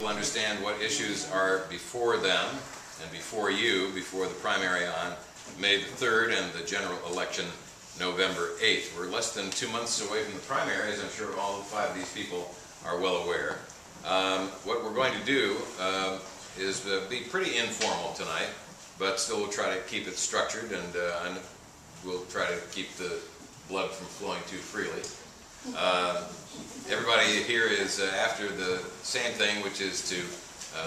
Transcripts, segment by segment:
We'll understand what issues are before them and before you, before the primary on May the 3rd and the general election November 8th. We're less than 2 months away from the primary, as I'm sure all 5 of these people are well aware. What we're going to do is be pretty informal tonight, but still we'll try to keep it structured, and we'll try to keep the blood from flowing too freely. Everybody here is after the same thing, which is to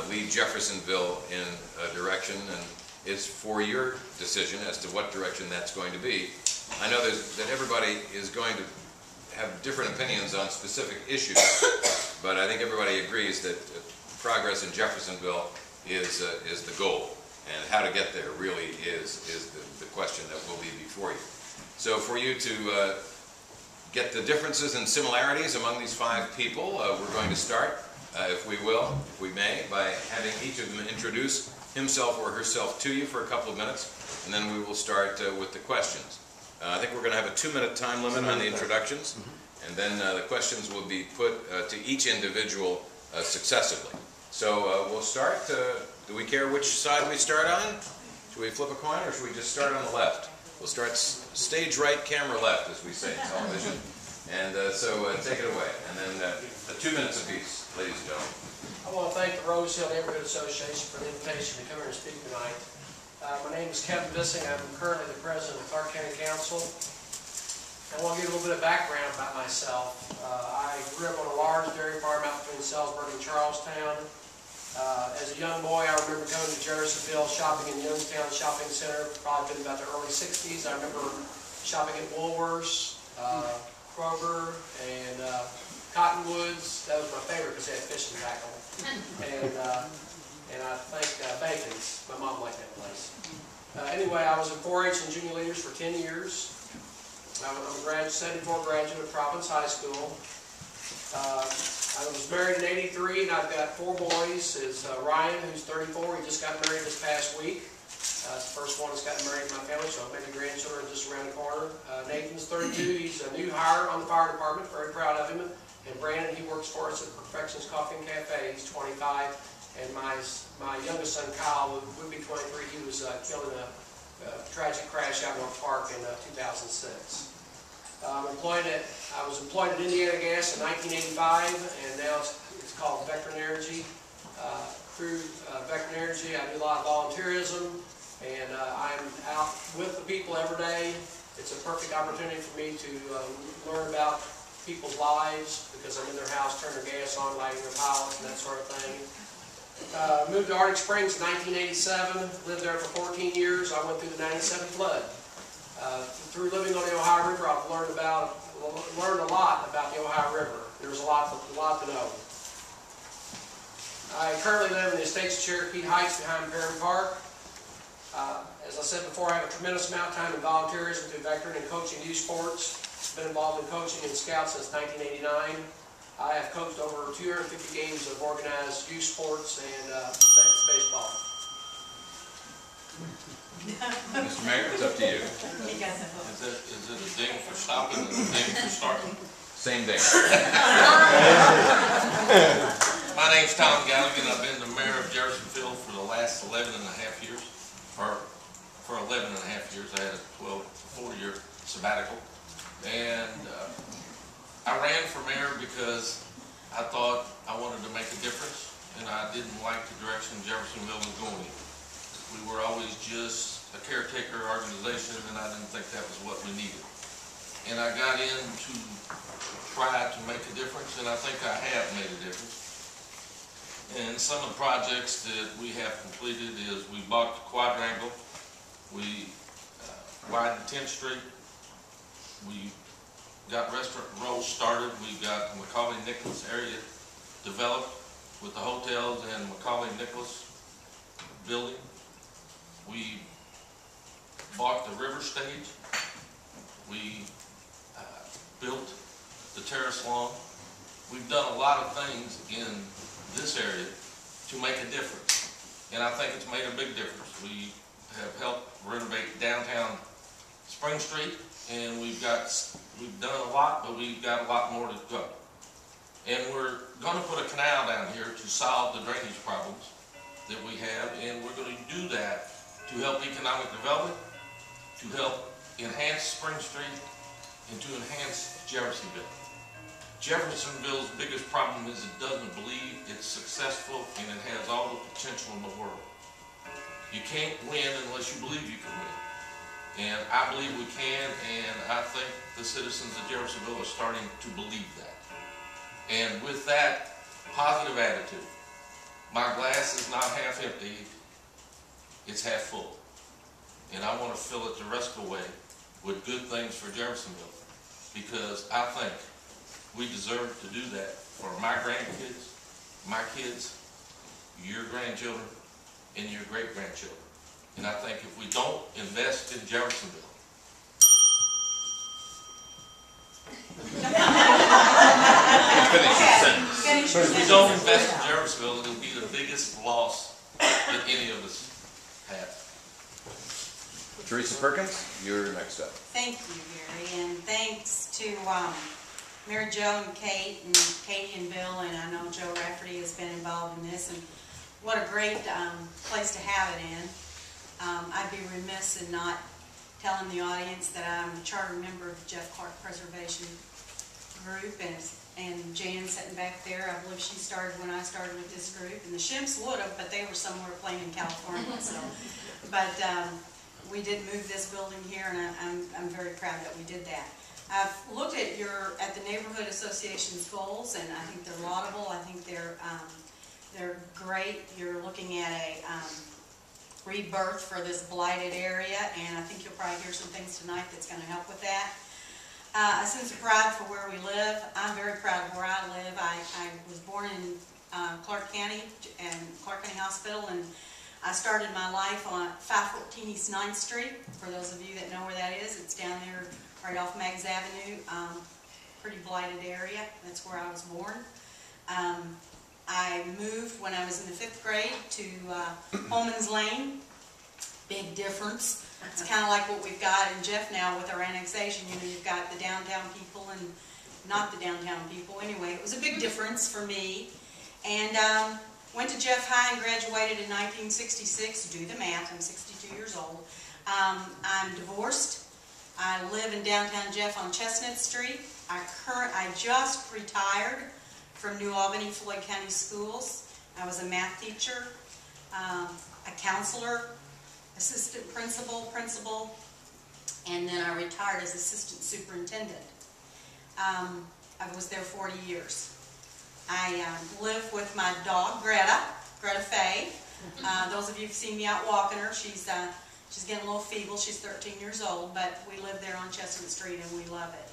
lead Jeffersonville in a direction, and it's for your decision as to what direction that's going to be. I know that everybody is going to have different opinions on specific issues, but I think everybody agrees that progress in Jeffersonville is the goal, and how to get there really is the question that will be before you. So for you to get the differences and similarities among these 5 people, we're going to start, if we may, by having each of them introduce himself or herself to you for a couple of minutes, and then we will start with the questions. I think we're going to have a 2-minute time limit on the introductions, and then the questions will be put to each individual successively. So we'll start. Do we care which side we start on? Should we flip a coin, or should we just start on the left? We'll start stage right, camera left, as we say in television. And so take it away. And then 2 minutes apiece, ladies and gentlemen. I want to thank the Rose Hill Neighborhood Association for the invitation to come here and speak tonight. My name is Kevin Bissing. I'm currently the president of Clark County Council. I want to give you a little bit of background about myself. I grew up on a large dairy farm out between Salisbury and Charlestown. As a young boy, I remember going to Jeffersonville, shopping in Youngstown Shopping Center, probably been about the early 60s. I remember shopping at Woolworths, Kroger, and Cottonwoods. That was my favorite because they had fishing tackle. And I think Bacon's. My mom liked that place. Anyway, I was in 4-H and junior leaders for 10 years. I'm a 74 graduate of Providence High School. I was married in '83, and I've got 4 boys. Is Ryan, who's 34. He just got married this past week. It's the first one that's gotten married in my family, so many grandchildren just around the corner. Nathan's 32. He's a new hire on the fire department. Very proud of him. And Brandon, he works for us at Perfection's Coffee and Cafe. He's 25. And my youngest son, Kyle, would be 23. He was killed in a tragic crash out in Oak Park in 2006. I was employed at Indiana Gas in 1985, and now it's called Vectron Energy. Through Vectron Energy, I do a lot of volunteerism, and I'm out with the people every day. It's a perfect opportunity for me to learn about people's lives, because I'm in their house, turn their gas on, lighting their pallets, and that sort of thing. Moved to Arctic Springs in 1987, lived there for 14 years. I went through the '97 flood. Through living on the Ohio River, I've learned a lot about the Ohio River. There's a lot to know. I currently live in the estates of Cherokee Heights behind Perrin Park. As I said before, I have a tremendous amount of time in volunteerism through Vectron and coaching youth sports. Been involved in coaching and scouts since 1989. I have coached over 250 games of organized youth sports and baseball. Mr. Mayor, it's up to you. Is it a ding for stopping and a ding for starting? Same ding. My name's Tom Gallagher. I've been the mayor of Jeffersonville for the last 11.5 years. For 11.5 years, I had a 4-year sabbatical. And I ran for mayor because I thought I wanted to make a difference, and I didn't like the direction Jeffersonville was going. We were always just a caretaker organization, and I didn't think that was what we needed. And I got in to try to make a difference, and I think I have made a difference. And some of the projects that we have completed is we bought the quadrangle, we widened 10th Street, we got Restaurant Row started, we got the Macaulay-Nicholas area developed with the hotels and Macaulay-Nicholas building. We bought the river stage. We built the terrace lawn. We've done a lot of things in this area to make a difference, and I think it's made a big difference. We have helped renovate downtown Spring Street, and we've done a lot, but we've got a lot more to go. And we're gonna put a canal down here to solve the drainage problems that we have, and we're gonna do that to help economic development, to help enhance Spring Street, and to enhance Jeffersonville. Jeffersonville's biggest problem is it doesn't believe it's successful and it has all the potential in the world. You can't win unless you believe you can win. And I believe we can, and I think the citizens of Jeffersonville are starting to believe that. And with that positive attitude, my glass is not half empty, it's half full. And I want to fill it the rest of the way with good things for Jeffersonville, because I think we deserve to do that for my grandkids, my kids, your grandchildren, and your great-grandchildren. And I think if we don't invest in Jeffersonville, if we don't invest in Jeffersonville, it'll be the biggest loss that any of us have. Teresa Perkins, you're next up. Thank you, Gary, and thanks to Mary Jo and Kate and Katie and Bill, and I know Joe Rafferty has been involved in this, and what a great place to have it in. I'd be remiss in not telling the audience that I'm a charter member of the Jeff Clark Preservation Group, and Jan sitting back there, I believe she started when I started with this group, and the Shimps would have, but they were somewhere playing in California. So, but we did move this building here, and I'm very proud that we did that. I've looked at the Neighborhood Association's goals, and I think they're laudable. I think they're great. You're looking at a rebirth for this blighted area, and I think you'll probably hear some things tonight that's going to help with that. A sense of pride for where we live. I'm very proud of where I live. I was born in Clark County and Clark County Hospital, and I started my life on 514 East 9th Street. For those of you that know where that is, it's down there right off Meigs Avenue. Pretty blighted area. That's where I was born. I moved when I was in the 5th grade to Holman's Lane. Big difference. It's kind of like what we've got in Jeff now with our annexation. You know, you've got the downtown people and not the downtown people. Anyway, it was a big difference for me. And went to Jeff High and graduated in 1966. Do the math, I'm 62 years old. I'm divorced. I live in downtown Jeff on Chestnut Street. I just retired from New Albany Floyd County Schools. I was a math teacher, a counselor, assistant principal, and then I retired as assistant superintendent. I was there 40 years. I live with my dog, Greta Faye. Those of you who've seen me out walking her, she's getting a little feeble. She's 13 years old, but we live there on Chestnut Street and we love it.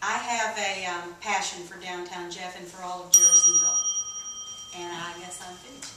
I have a passion for downtown Jeff and for all of Jeffersonville. And I guess I'm finished.